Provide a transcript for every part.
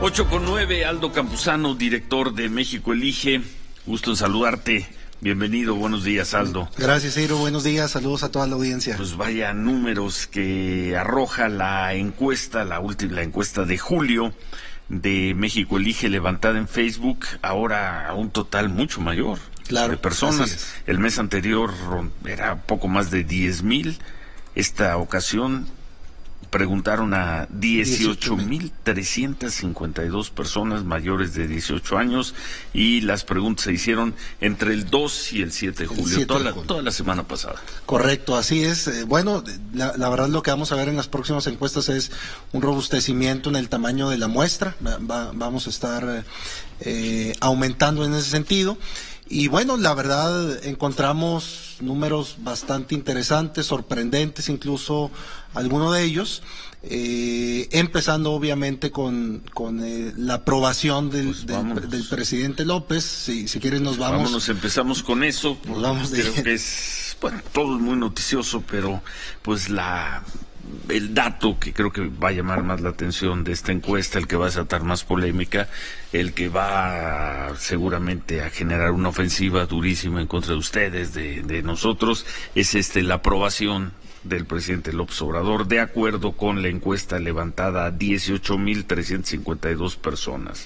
8:09, Aldo Campuzano, director de México Elige. Gusto en saludarte. Bienvenido, buenos días, Aldo. Gracias, Ciro, buenos días, saludos a toda la audiencia. Pues vaya números que arroja la encuesta, la última encuesta de julio de México Elige, levantada en Facebook, ahora a un total mucho mayor, claro, de personas. El mes anterior era poco más de 10,000. Esta ocasión preguntaron a 18,352 personas mayores de 18 años y las preguntas se hicieron entre el 2 y el 7 de julio, toda la semana pasada. Correcto, así es. Bueno, la verdad lo que vamos a ver en las próximas encuestas es un robustecimiento en el tamaño de la muestra. Vamos a estar aumentando en ese sentido. Y bueno, la verdad encontramos números bastante interesantes, sorprendentes incluso algunos de ellos, empezando obviamente con la aprobación del presidente López. Si quieres nos vamos. Vámonos, empezamos con eso. Nos vamos Creo que es, bueno, todo es muy noticioso, pero pues el dato que creo que va a llamar más la atención de esta encuesta, el que va a desatar más polémica, el que va seguramente a generar una ofensiva durísima en contra de ustedes, de nosotros, es la aprobación del presidente López Obrador, de acuerdo con la encuesta levantada a 18,352 personas.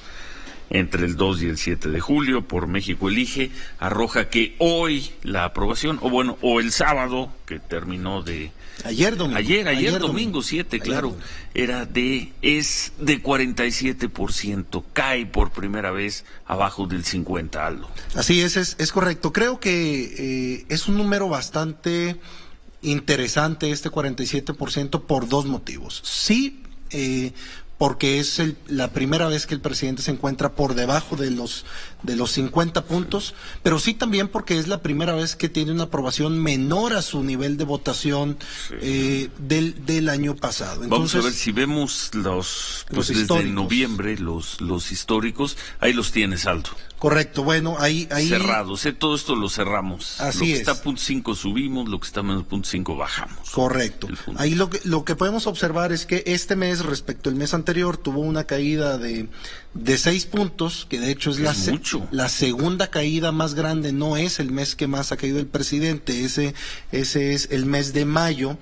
Entre el 2 y el 7 de julio, por México Elige, arroja que hoy la aprobación, o el sábado, que terminó de... Ayer domingo 7, claro, es de 47%, cae por primera vez abajo del 50%, Aldo. Así es correcto. Creo que es un número bastante interesante, 47%, por dos motivos. Sí, porque es la primera vez que el presidente se encuentra por debajo de los 50 puntos, pero sí también porque es la primera vez que tiene una aprobación menor a su nivel de votación del año pasado. Entonces, vamos a ver si vemos los desde históricos. Noviembre, los históricos, ahí los tienes, Aldo. Correcto, bueno, ahí cerrados, todo esto lo cerramos. Así lo que es. está a .5 subimos, lo que está a menos .5 bajamos. Correcto. Ahí lo que podemos observar es que este mes, respecto al mes anterior, tuvo una caída de 6 puntos, que de hecho es la segunda caída más grande. No es el mes que más ha caído el presidente, ese es el mes de mayo.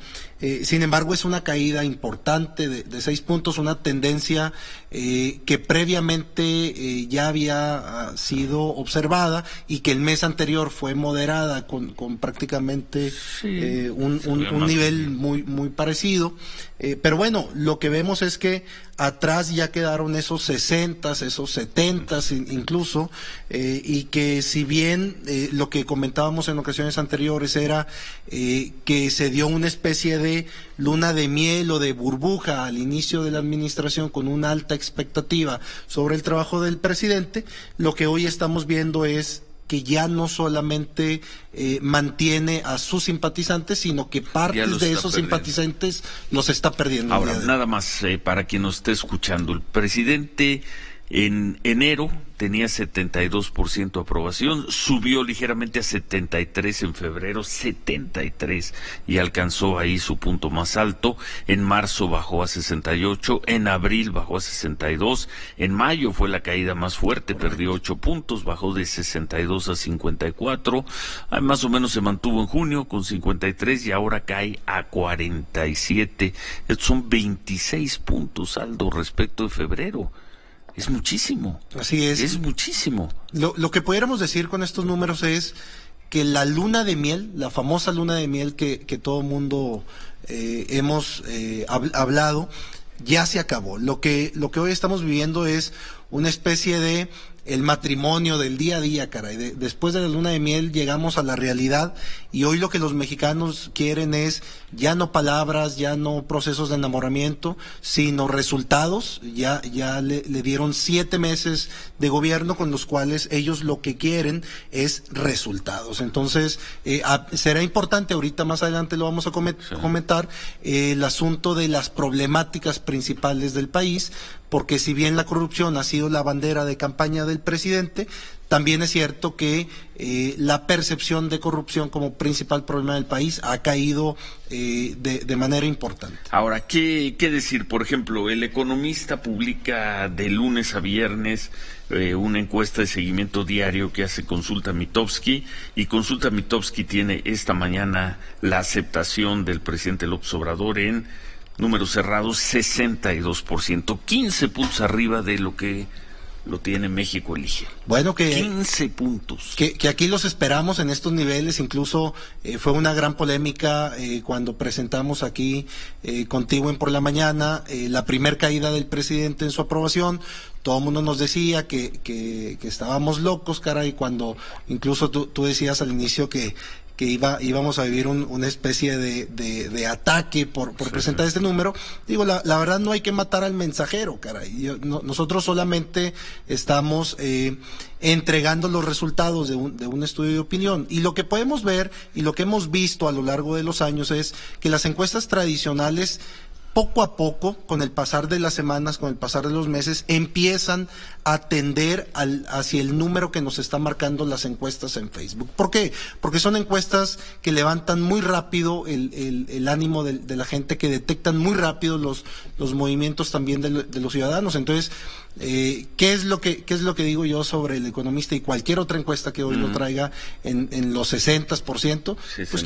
Sin embargo, es una caída importante de 6 puntos, una tendencia que previamente ya había sido observada y que el mes anterior fue moderada con prácticamente un nivel muy parecido. Pero bueno, lo que vemos es que atrás ya quedaron esos 60, esos 70 incluso, y que si bien lo que comentábamos en ocasiones anteriores era que se dio una especie de luna de miel o de burbuja al inicio de la administración con una alta expectativa sobre el trabajo del presidente, lo que hoy estamos viendo es que ya no solamente mantiene a sus simpatizantes, sino que partes de esos simpatizantes los está perdiendo. Ahora, nada más para quien nos esté escuchando, el presidente en enero tenía 72% aprobación, subió ligeramente a 73 en febrero, 73, y alcanzó ahí su punto más alto. En marzo bajó a 68, en abril bajó a 62, en mayo fue la caída más fuerte, perdió 8 puntos, bajó de 62 a 54, más o menos se mantuvo en junio con 53 y ahora cae a 47. Estos son 26 puntos, Aldo, respecto de febrero. Es muchísimo. Así es. Es muchísimo. Lo que pudiéramos decir con estos números es que la luna de miel, la famosa luna de miel que todo mundo hemos hablado, ya se acabó. Lo que hoy estamos viviendo es una especie de el matrimonio del día a día, caray. Después de la luna de miel llegamos a la realidad y hoy lo que los mexicanos quieren es ya no palabras, ya no procesos de enamoramiento, sino resultados. Ya le dieron 7 meses de gobierno con los cuales ellos lo que quieren es resultados. Entonces, será importante, ahorita más adelante lo vamos a comentar, el asunto de las problemáticas principales del país, porque si bien la corrupción ha sido la bandera de campaña del presidente, también es cierto que la percepción de corrupción como principal problema del país ha caído de manera importante. Ahora, ¿qué decir? Por ejemplo, El Economista publica de lunes a viernes una encuesta de seguimiento diario que hace Consulta Mitofsky, y Consulta Mitofsky tiene esta mañana la aceptación del presidente López Obrador en números cerrados 62%, 15 puntos arriba de lo que lo tiene México Elige. Bueno, que 15 puntos. Que aquí los esperamos en estos niveles. Incluso fue una gran polémica cuando presentamos aquí contigo en Por la Mañana la primer caída del presidente en su aprobación. Todo el mundo nos decía que estábamos locos, caray, cuando incluso tú decías al inicio que íbamos a vivir una especie de ataque por presentar este número. Digo, la verdad no hay que matar al mensajero, caray. Nosotros solamente estamos entregando los resultados de un estudio de opinión. Y lo que podemos ver y lo que hemos visto a lo largo de los años es que las encuestas tradicionales, poco a poco, con el pasar de las semanas, con el pasar de los meses, empiezan a tender hacia el número que nos están marcando las encuestas en Facebook. ¿Por qué? Porque son encuestas que levantan muy rápido el ánimo de la gente, que detectan muy rápido los movimientos también de los ciudadanos. Entonces, ¿qué es lo que digo yo sobre El Economista y cualquier otra encuesta que hoy lo traiga en los 60%? Pues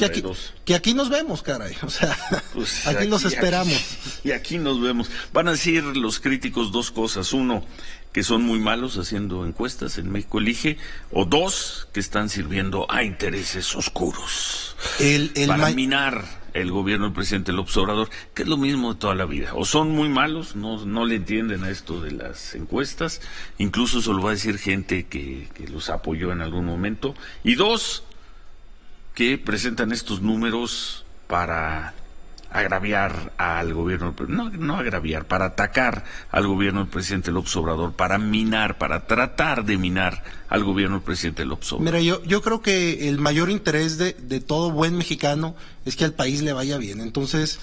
que aquí nos vemos, caray. O sea, pues aquí los esperamos. Y aquí nos vemos. Van a decir los críticos dos cosas. Uno, que son muy malos haciendo encuestas en México Elige, o dos, que están sirviendo a intereses oscuros para minar el gobierno del presidente López Obrador, que es lo mismo de toda la vida. O son muy malos, no le entienden a esto de las encuestas, incluso eso lo va a decir gente que los apoyó en algún momento, y dos, que presentan estos números para agraviar al gobierno, no agraviar, para atacar al gobierno del presidente López Obrador, para minar, para tratar de minar al gobierno del presidente López Obrador. Mira, yo creo que el mayor interés de todo buen mexicano es que al país le vaya bien. Entonces,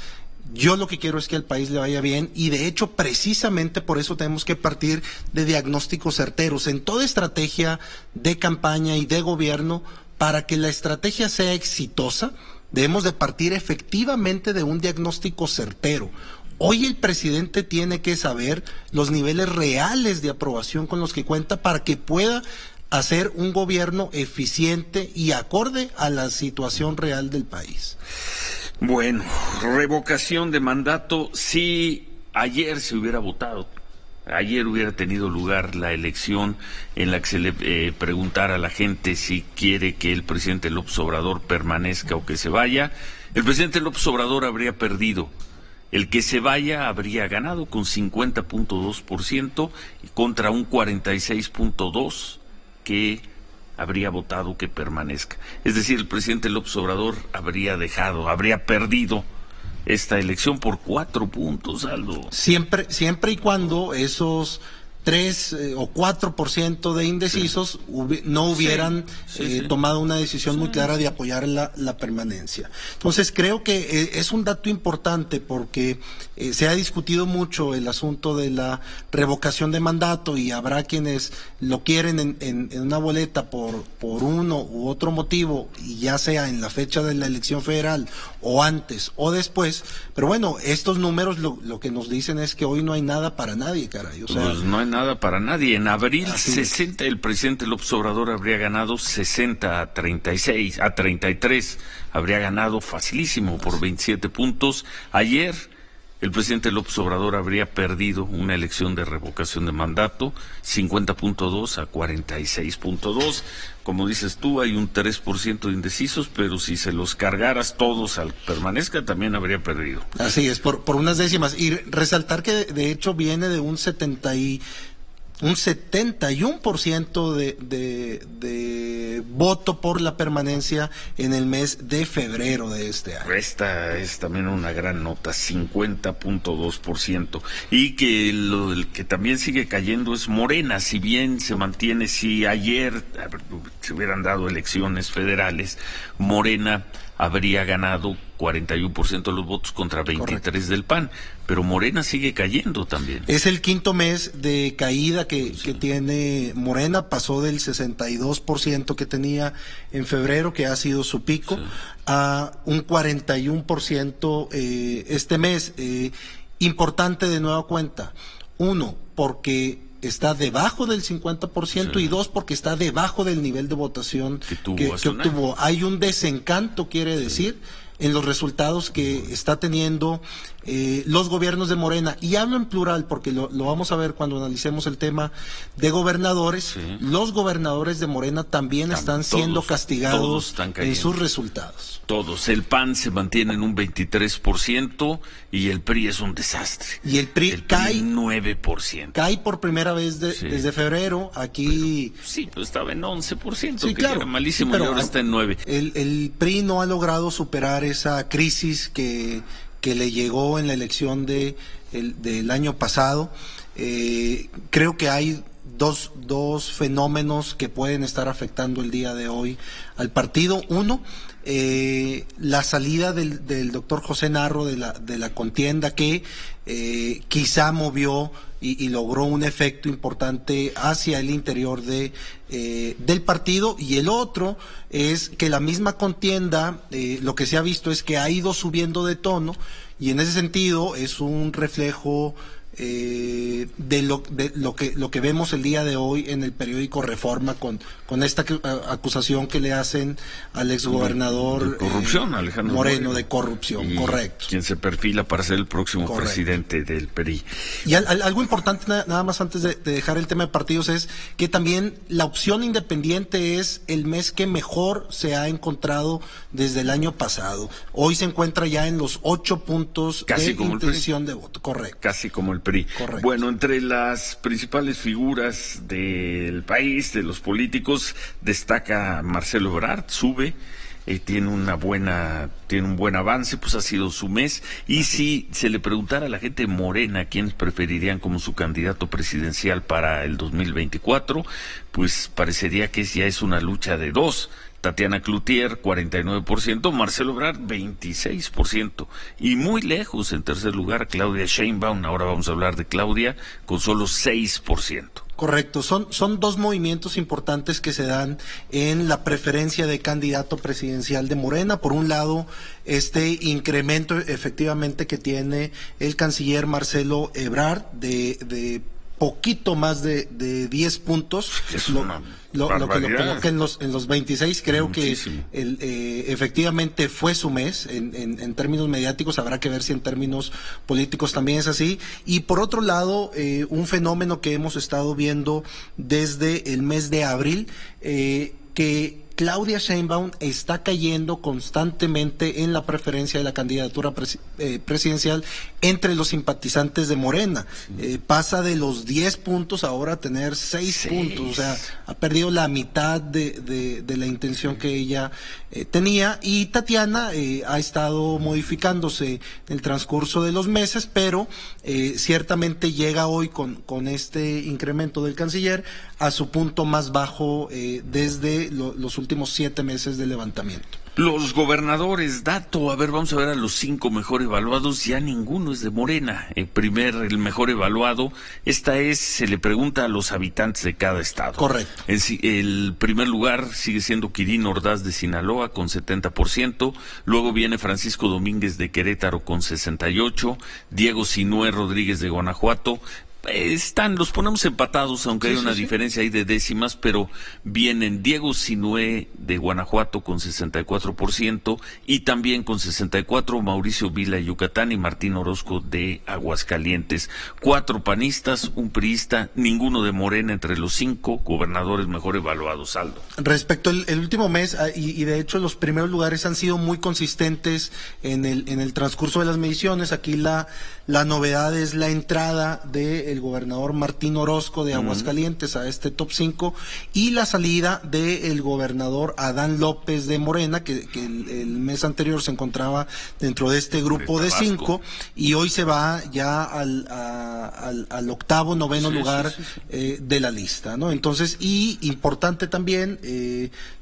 yo lo que quiero es que al país le vaya bien, y de hecho precisamente por eso tenemos que partir de diagnósticos certeros en toda estrategia de campaña y de gobierno. Para que la estrategia sea exitosa, debemos de partir efectivamente de un diagnóstico certero. Hoy el presidente tiene que saber los niveles reales de aprobación con los que cuenta para que pueda hacer un gobierno eficiente y acorde a la situación real del país. Bueno, revocación de mandato, si ayer se hubiera votado, ayer hubiera tenido lugar la elección en la que se le preguntara a la gente si quiere que el presidente López Obrador permanezca o que se vaya, el presidente López Obrador habría perdido. El que se vaya habría ganado con 50.2% contra un 46.2% que habría votado que permanezca. Es decir, el presidente López Obrador habría perdido esta elección por 4 puntos, Aldo. Siempre y cuando esos 3 o 4% de indecisos no hubieran tomado una decisión muy clara de apoyar la permanencia. Entonces creo que es un dato importante porque se ha discutido mucho el asunto de la revocación de mandato, y habrá quienes lo quieren en una boleta por uno u otro motivo, y ya sea en la fecha de la elección federal o antes o después. Pero bueno, estos números lo que nos dicen es que hoy no hay nada para nadie, caray. O sea, pues no hay nada para nadie. En abril 60 el presidente López Obrador habría ganado 60-33, habría ganado facilísimo por 27 puntos. Ayer el presidente López Obrador habría perdido una elección de revocación de mandato, 50.2 a 46.2. Como dices tú, hay un 3% de indecisos, pero si se los cargaras todos al permanezca, también habría perdido. Así es, por unas décimas. Y resaltar que de hecho viene de un 71% de voto por la permanencia en el mes de febrero de este año. Esta es también una gran nota, 50.2%. Y que el que también sigue cayendo es Morena, si bien se mantiene, si ayer se hubieran dado elecciones federales, Morena habría ganado 41% de los votos contra 23% del PAN, pero Morena sigue cayendo también. Es el quinto mes de caída que tiene Morena, pasó del 62% que tenía en febrero, que ha sido su pico, a un 41% este mes. Importante de nueva cuenta, uno, porque está debajo del 50%, y dos, porque está debajo del nivel de votación que obtuvo. Hay un desencanto, quiere decir, en los resultados que está teniendo los gobiernos de Morena, y hablo en plural porque lo vamos a ver cuando analicemos el tema de gobernadores. Los gobernadores de Morena también están siendo castigados en sus resultados. Todos. El PAN se mantiene en un 23% y el PRI es un desastre. Y el PRI cae 9%. Cae por primera vez desde febrero. Aquí pues estaba en 11%, sí, que claro, era malísimo, y ahora está en 9%. El PRI no ha logrado superar esa crisis que le llegó en la elección del año pasado. Creo que hay dos fenómenos que pueden estar afectando el día de hoy al partido. Uno, la salida del doctor José Narro de la contienda, que quizá movió y logró un efecto importante hacia el interior del partido. Y el otro es que la misma contienda, lo que se ha visto es que ha ido subiendo de tono, y en ese sentido es un reflejo de lo que vemos el día de hoy en el periódico Reforma con esta acusación que le hacen al exgobernador de corrupción, Alejandro Moreno, de corrupción, correcto. Quien se perfila para ser el próximo presidente del PRI. Y algo importante nada más antes de dejar el tema de partidos es que también la opción independiente es el mes que mejor se ha encontrado desde el año pasado. Hoy se encuentra ya en los 8 puntos de intención de voto, correcto. Casi como el PRI. Correcto. Bueno, entre las principales figuras del país, de los políticos, destaca Marcelo Ebrard, sube, tiene un buen avance, pues ha sido su mes. Y si se le preguntara a la gente de Morena quiénes preferirían como su candidato presidencial para el 2024, pues parecería que ya es una lucha de dos. Tatiana Cloutier, 49%, Marcelo Ebrard, 26%, y muy lejos, en tercer lugar, Claudia Sheinbaum, ahora vamos a hablar de Claudia, con solo 6%. Correcto, son dos movimientos importantes que se dan en la preferencia de candidato presidencial de Morena. Por un lado, este incremento efectivamente que tiene el canciller Marcelo Ebrard de poquito más de 10 puntos, lo que lo coloca en los 26. Creo muchísimo. Que efectivamente fue su mes en términos mediáticos. Habrá que ver si en términos políticos también es así. Y por otro lado, un fenómeno que hemos estado viendo desde el mes de abril, que Claudia Sheinbaum está cayendo constantemente en la preferencia de la candidatura presidencial entre los simpatizantes de Morena. Pasa de los 10 puntos ahora a tener 6 puntos. O sea, ha perdido la mitad de la intención que ella tenía. Y Tatiana ha estado modificándose en el transcurso de los meses, pero ciertamente llega hoy con este incremento del canciller a su punto más bajo desde los últimos 7 meses de levantamiento. Los gobernadores, dato, vamos a ver a los 5 mejor evaluados, ya ninguno es de Morena. El mejor evaluado, se le pregunta a los habitantes de cada estado. Correcto. El primer lugar sigue siendo Quirino Ordaz de Sinaloa con 70%, luego viene Francisco Domínguez de Querétaro con 68%, Diego Sinué Rodríguez de Guanajuato. Los ponemos empatados, aunque hay una diferencia ahí de décimas, pero vienen Diego Sinué de Guanajuato con 64% y también con 64% Mauricio Vila de Yucatán y Martín Orozco de Aguascalientes. 4 panistas, un priista, ninguno de Morena entre los 5 gobernadores mejor evaluados. Aldo. Respecto al último mes, y de hecho los primeros lugares han sido muy consistentes en el transcurso de las mediciones. Aquí la novedad es la entrada de del gobernador Martín Orozco de Aguascalientes a este top 5 y la salida del gobernador Adán López de Morena, que el mes anterior se encontraba dentro de este grupo de 5 y hoy se va ya al octavo, noveno lugar de la lista, ¿no? Entonces, y importante también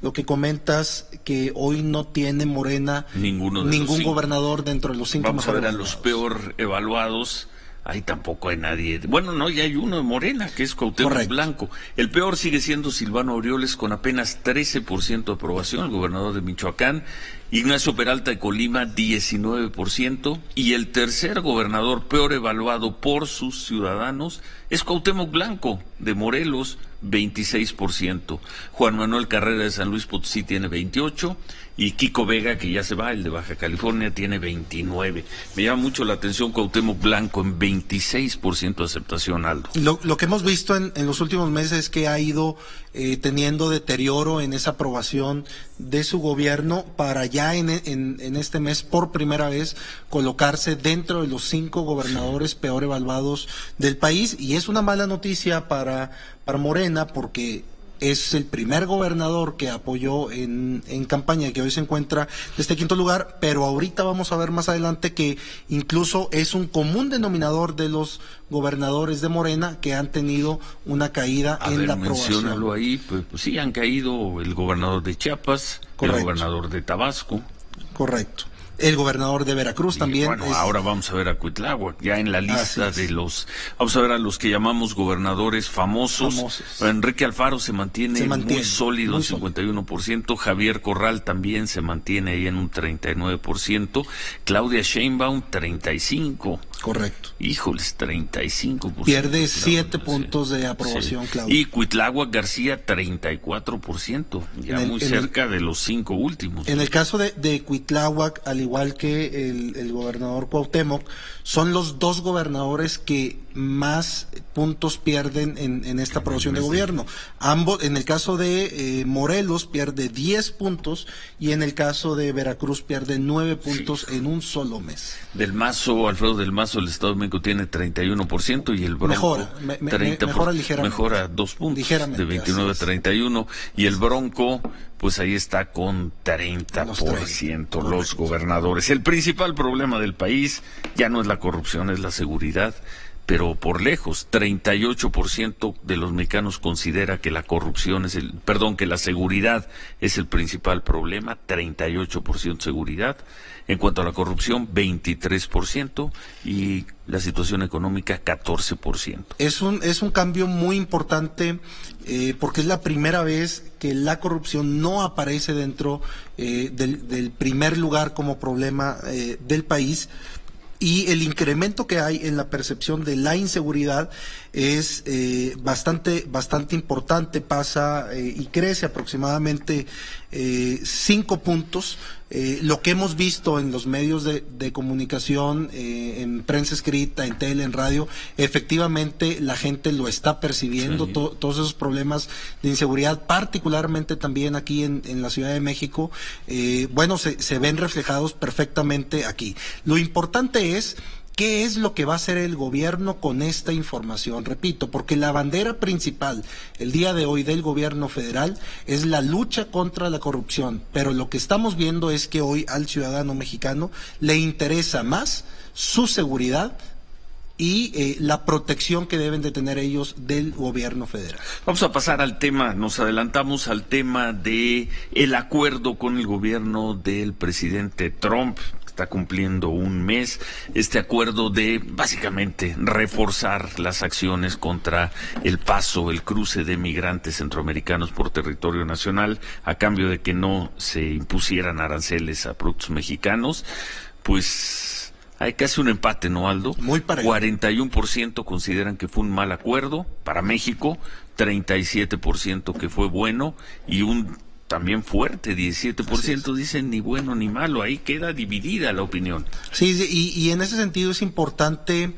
lo que comentas, que hoy no tiene Morena ningún gobernador dentro de los 5. Vamos a ver a los peor evaluados. Ahí tampoco hay nadie. Bueno, no, ya hay uno de Morena, que es Cuauhtémoc Blanco. El peor sigue siendo Silvano Aureoles, con apenas 13% de aprobación, el gobernador de Michoacán. Ignacio Peralta de Colima, 19%. Y el tercer gobernador peor evaluado por sus ciudadanos es Cuauhtémoc Blanco, de Morelos, 26%. Juan Manuel Carrera de San Luis Potosí tiene 28%. Y Kiko Vega, que ya se va, el de Baja California, tiene 29%. Me llama mucho la atención Cuauhtémoc Blanco en 26% de aceptación, Aldo. Lo que hemos visto en los últimos meses es que ha ido teniendo deterioro en esa aprobación de su gobierno para ya en este mes por primera vez colocarse dentro de los 5 gobernadores peor evaluados del país, y es una mala noticia para Morena, porque es el primer gobernador que apoyó en campaña, que hoy se encuentra en este 5º lugar, pero ahorita vamos a ver más adelante que incluso es un común denominador de los gobernadores de Morena que han tenido una caída en la aprobación. Menciónalo ahí, pues sí, han caído el gobernador de Chiapas, el gobernador de Tabasco. Correcto. El gobernador de Veracruz también. Bueno, ahora vamos a ver a Cuitláhuac, ya en la lista de los... Vamos a ver a los que llamamos gobernadores famosos. Enrique Alfaro se mantiene muy sólido, en 51%. Javier Corral también se mantiene ahí en un 39%. Claudia Sheinbaum, 35%. Correcto. Híjoles, 35%. Pierde 7 puntos de aprobación, Claudia. Y Cuitláhuac García, 34%. Ya muy cerca de los 5 últimos. En el caso de Cuitláhuac, al igual que el gobernador Cuauhtémoc, son los 2 gobernadores que más puntos pierden en esta aprobación de gobierno. Ambos, en el caso de Morelos pierde 10 puntos y en el caso de Veracruz pierde 9 puntos en un solo mes. Alfredo del Mazo, el Estado de México tiene 31% y el Bronco mejora ligeramente. Mejora 2 puntos, de 29 a 31, y el Bronco, pues ahí está con 30%, los gobernadores. El principal problema del país ya no es la corrupción, es la seguridad. Pero por lejos, 38% de los mexicanos considera que la corrupción que la seguridad es el principal problema, 38% seguridad. En cuanto a la corrupción, 23%, y la situación económica, 14%. Es un cambio muy importante, porque es la primera vez que la corrupción no aparece dentro del primer lugar como problema del país. Y el incremento que hay en la percepción de la inseguridad es bastante importante, pasa y crece aproximadamente 5 puntos. Lo que hemos visto en los medios de comunicación, en prensa escrita, en tele, en radio, efectivamente la gente lo está percibiendo, todos esos problemas de inseguridad, particularmente también aquí en la Ciudad de México, se ven reflejados perfectamente aquí. Lo importante es ¿qué es lo que va a hacer el gobierno con esta información? Repito, porque la bandera principal el día de hoy del gobierno federal es la lucha contra la corrupción, pero lo que estamos viendo es que hoy al ciudadano mexicano le interesa más su seguridad y la protección que deben de tener ellos del gobierno federal. Vamos a pasar al tema, nos adelantamos al tema de el acuerdo con el gobierno del presidente Trump. Está cumpliendo un mes este acuerdo de básicamente reforzar las acciones contra el cruce de migrantes centroamericanos por territorio nacional, a cambio de que no se impusieran aranceles a productos mexicanos. Pues hay casi un empate, ¿no, Aldo? Muy parejo. 41% consideran que fue un mal acuerdo para México, 37% que fue bueno, y también fuerte, 17% dicen ni bueno ni malo. Ahí queda dividida la opinión. Sí, y en ese sentido es importante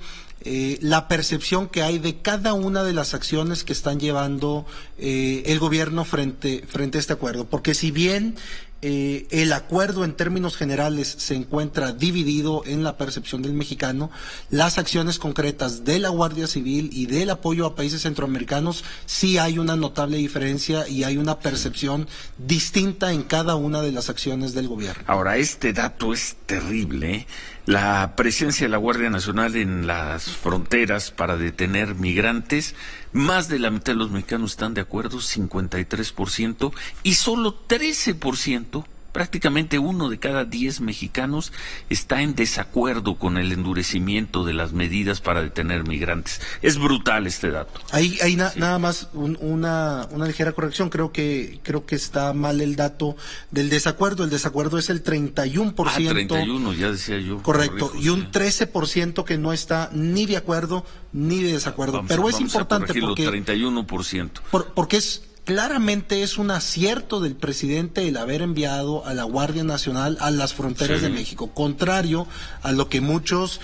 la percepción que hay de cada una de las acciones que están llevando el gobierno frente a este acuerdo. Porque si bien el acuerdo en términos generales se encuentra dividido en la percepción del mexicano, las acciones concretas de la Guardia Civil y del apoyo a países centroamericanos sí hay una notable diferencia y hay una percepción distinta en cada una de las acciones del gobierno. Ahora, este dato es terrible, ¿eh? La presencia de la Guardia Nacional en las fronteras para detener migrantes, más de la mitad de los mexicanos están de acuerdo, 53%, y solo 13%, prácticamente 1 de cada 10 mexicanos, está en desacuerdo con el endurecimiento de las medidas para detener migrantes. Es brutal este dato. Ahí nada más una ligera corrección. Creo que está mal el dato del desacuerdo. El desacuerdo es el 31%. 31, ya decía yo. Correcto. Y un 13% que no está ni de acuerdo ni de desacuerdo. Pero es importante porque 31%. Porque claramente es un acierto del presidente el haber enviado a la Guardia Nacional a las fronteras de México, contrario a lo que muchos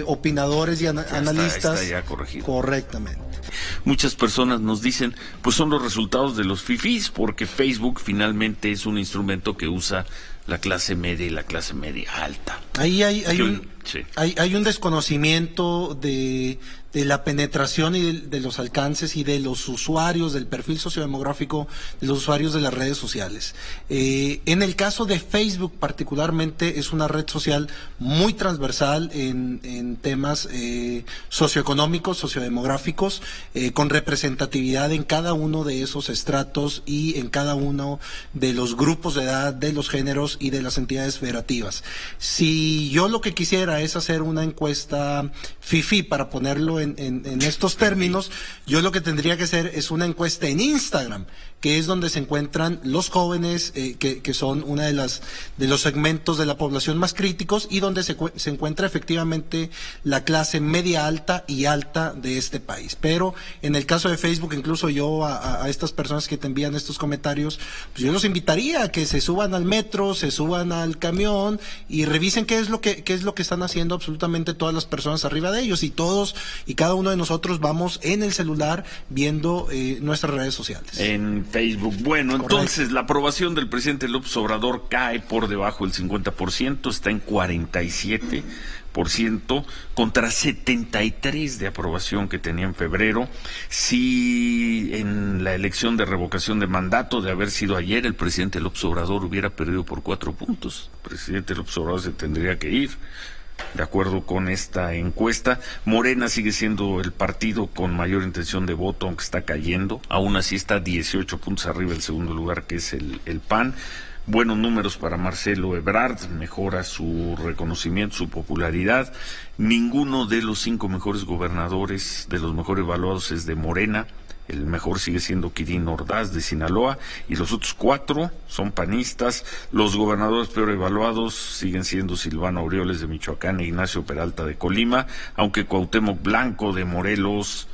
opinadores y analistas... Está ya corregido. Correctamente. Muchas personas nos dicen, pues son los resultados de los fifís, porque Facebook finalmente es un instrumento que usa la clase media y la clase media alta. Ahí hay un desconocimiento de la penetración y de los alcances y de los usuarios, del perfil sociodemográfico de los usuarios de las redes sociales. En el caso de Facebook particularmente es una red social muy transversal en temas socioeconómicos, sociodemográficos, con representatividad en cada uno de esos estratos y en cada uno de los grupos de edad, de los géneros y de las entidades federativas. Si yo lo que quisiera es hacer una encuesta fifí, para ponerlo en estos términos, yo lo que tendría que hacer es una encuesta en Instagram, que es donde se encuentran los jóvenes, que son una de los segmentos de la población más críticos, y donde se encuentra efectivamente la clase media alta y alta de este país. Pero en el caso de Facebook, incluso yo a estas personas que te envían estos comentarios, pues yo los invitaría a que se suban al metro, se suban al camión y revisen qué es lo que están haciendo absolutamente todas las personas arriba de ellos, y todos y cada uno de nosotros vamos en el celular viendo nuestras redes sociales. En Facebook. Bueno, entonces la aprobación del presidente López Obrador cae por debajo del 50%, está en 47%, contra 73% de aprobación que tenía en febrero. Si en la elección de revocación de mandato, de haber sido ayer, el presidente López Obrador hubiera perdido por 4 puntos, el presidente López Obrador se tendría que ir. De acuerdo con esta encuesta, Morena sigue siendo el partido con mayor intención de voto, aunque está cayendo. Aún así está 18 puntos arriba del segundo lugar, que es el PAN. Buenos números para Marcelo Ebrard, mejora su reconocimiento, su popularidad. Ninguno de los 5 mejores gobernadores, de los mejor evaluados, es de Morena. El mejor sigue siendo Quirino Ordaz de Sinaloa, y los otros 4 son panistas. Los gobernadores peor evaluados siguen siendo Silvano Aureoles de Michoacán e Ignacio Peralta de Colima, aunque Cuauhtémoc Blanco de Morelos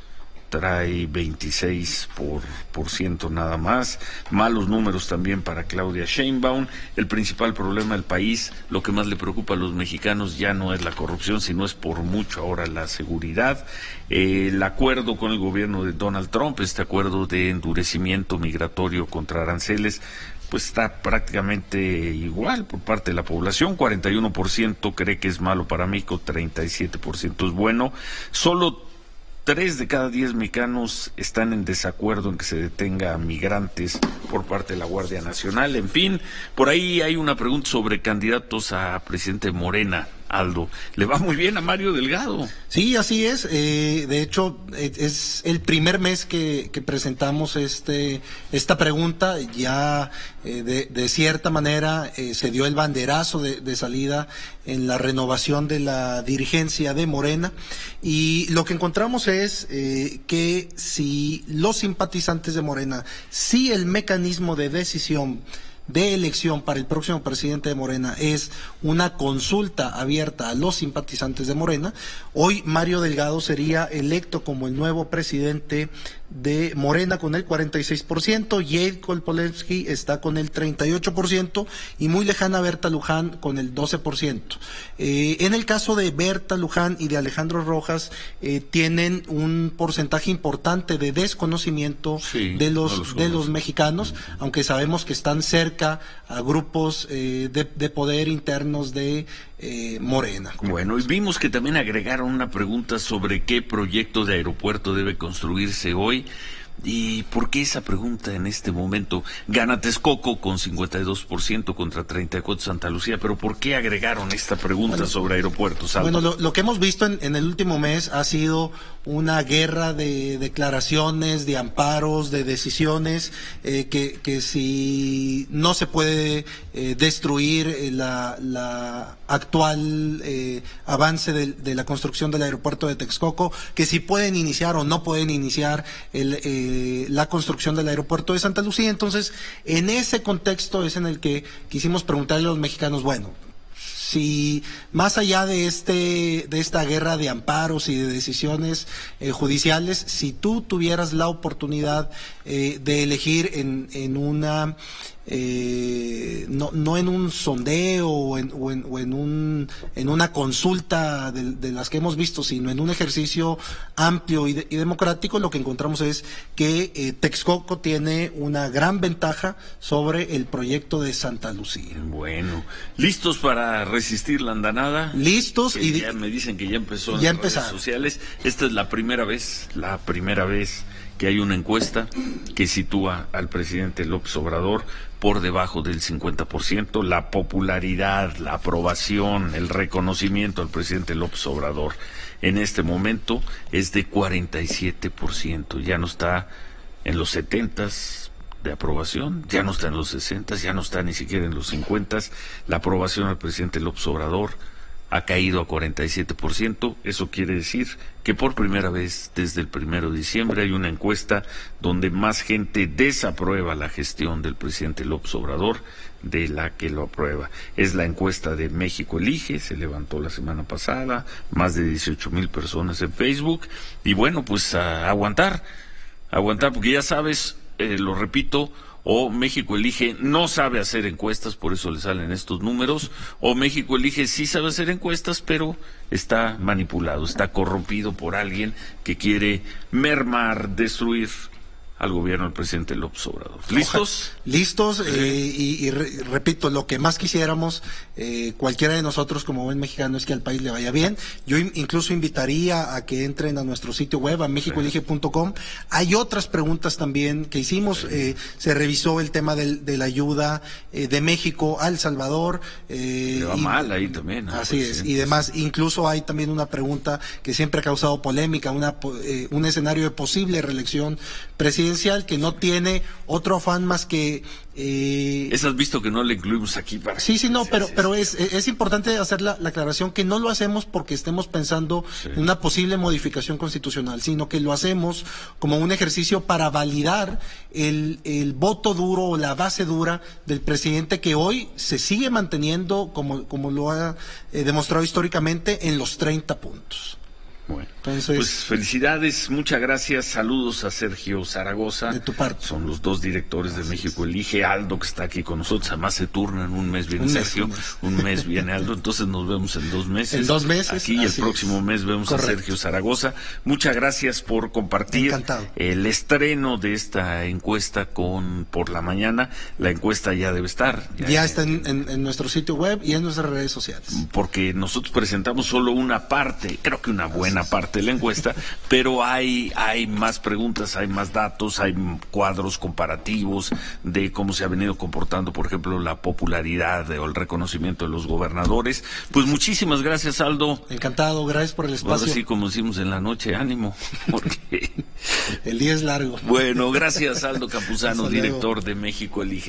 trae 26% nada más. Malos números también para Claudia Sheinbaum. El principal problema del país, lo que más le preocupa a los mexicanos, ya no es la corrupción, sino es por mucho ahora la seguridad. El acuerdo con el gobierno de Donald Trump, este acuerdo de endurecimiento migratorio contra aranceles, pues está prácticamente igual por parte de la población. 41% cree que es malo para México, 37% es bueno. Solo 3 de cada 10 mexicanos están en desacuerdo en que se detenga a migrantes por parte de la Guardia Nacional. En fin, por ahí hay una pregunta sobre candidatos a presidente de Morena. Aldo, le va muy bien a Mario Delgado. Sí, así es. De hecho, es el primer mes que presentamos esta pregunta. Ya de cierta manera se dio el banderazo de salida en la renovación de la dirigencia de Morena, y lo que encontramos es que si los simpatizantes de Morena, si el mecanismo de decisión de elección para el próximo presidente de Morena es una consulta abierta a los simpatizantes de Morena, hoy Mario Delgado sería electo como el nuevo presidente de Morena con el 46%, Jade Kolpolevsky está con el 38% y muy lejana Berta Luján con el 12%. En el caso de Berta Luján y de Alejandro Rojas, tienen un porcentaje importante de desconocimiento de los mexicanos, aunque sabemos que están cerca a grupos de poder internos de Morena. Bueno, y vimos que también agregaron una pregunta sobre qué proyecto de aeropuerto debe construirse hoy. ¿Y por qué esa pregunta en este momento? Gana Texcoco con 52% contra 34% Santa Lucía, pero ¿por qué agregaron esta pregunta sobre aeropuertos, Aldo? Bueno, lo que hemos visto en el último mes ha sido una guerra de declaraciones, de amparos, de decisiones, que si no se puede destruir la actual avance de la construcción del aeropuerto de Texcoco, que si pueden iniciar o no pueden iniciar la construcción del aeropuerto de Santa Lucía. Entonces, en ese contexto es en el que quisimos preguntarle a los mexicanos, bueno, si más allá de esta guerra de amparos y de decisiones judiciales, si tú tuvieras la oportunidad de elegir en una no en un sondeo o en una consulta de las que hemos visto, sino en un ejercicio amplio y democrático, lo que encontramos es que Texcoco tiene una gran ventaja sobre el proyecto de Santa Lucía. Bueno, ¿listos para resistir la andanada? Listos. Y ya me dicen que ya empezó en las redes sociales. Esta es la primera vez que hay una encuesta que sitúa al presidente López Obrador por debajo del 50%, la popularidad, la aprobación, el reconocimiento al presidente López Obrador en este momento es de 47%, ya no está en los 70s de aprobación, ya no está en los 60s, ya no está ni siquiera en los 50s, la aprobación al presidente López Obrador ha caído a 47%, eso quiere decir que por primera vez desde el 1 de diciembre hay una encuesta donde más gente desaprueba la gestión del presidente López Obrador de la que lo aprueba. Es la encuesta de México Elige, se levantó la semana pasada, más de 18,000 personas en Facebook, y bueno, pues a aguantar, porque ya sabes, lo repito, o México Elige no sabe hacer encuestas, por eso le salen estos números, o México Elige sí sabe hacer encuestas, pero está manipulado, está corrompido por alguien que quiere mermar, destruir al gobierno del presidente López Obrador. ¿Listos? Listos, repito, lo que más quisiéramos, cualquiera de nosotros como buen mexicano, es que al país le vaya bien. Yo incluso invitaría a que entren a nuestro sitio web, a mexicoelige.com. Hay otras preguntas también que hicimos, se revisó el tema de la ayuda de México a El Salvador. Le va mal ahí también, ¿no? Así es, y demás. Incluso hay también una pregunta que siempre ha causado polémica, un escenario de posible reelección presidencial que no tiene otro afán más que Eso has visto que no le incluimos aquí para... Sí, no, pero es importante hacer la aclaración que no lo hacemos porque estemos pensando en una posible modificación constitucional, sino que lo hacemos como un ejercicio para validar el voto duro o la base dura del presidente, que hoy se sigue manteniendo como lo ha demostrado históricamente en los 30 puntos. Bueno, entonces, pues felicidades, muchas gracias, saludos a Sergio Zaragoza. De tu parte. Son los dos directores de México Elige, Aldo que está aquí con nosotros, además se turnan, un mes viene Sergio, un mes viene Aldo, entonces nos vemos en 2 meses. En 2 meses. Aquí el próximo mes vemos a Sergio Zaragoza. Muchas gracias por compartir el estreno de esta encuesta por la mañana. La encuesta ya debe estar. Ya está en nuestro sitio web y en nuestras redes sociales. Porque nosotros presentamos solo una parte, creo que una buena parte de la encuesta, pero hay más preguntas, hay más datos, hay cuadros comparativos de cómo se ha venido comportando, por ejemplo, la popularidad o el reconocimiento de los gobernadores. Pues muchísimas gracias, Aldo. Encantado, gracias por el espacio. Ahora sí, como decimos en la noche, ánimo, porque el día es largo. Bueno, gracias, Aldo Campuzano, director de México Elige.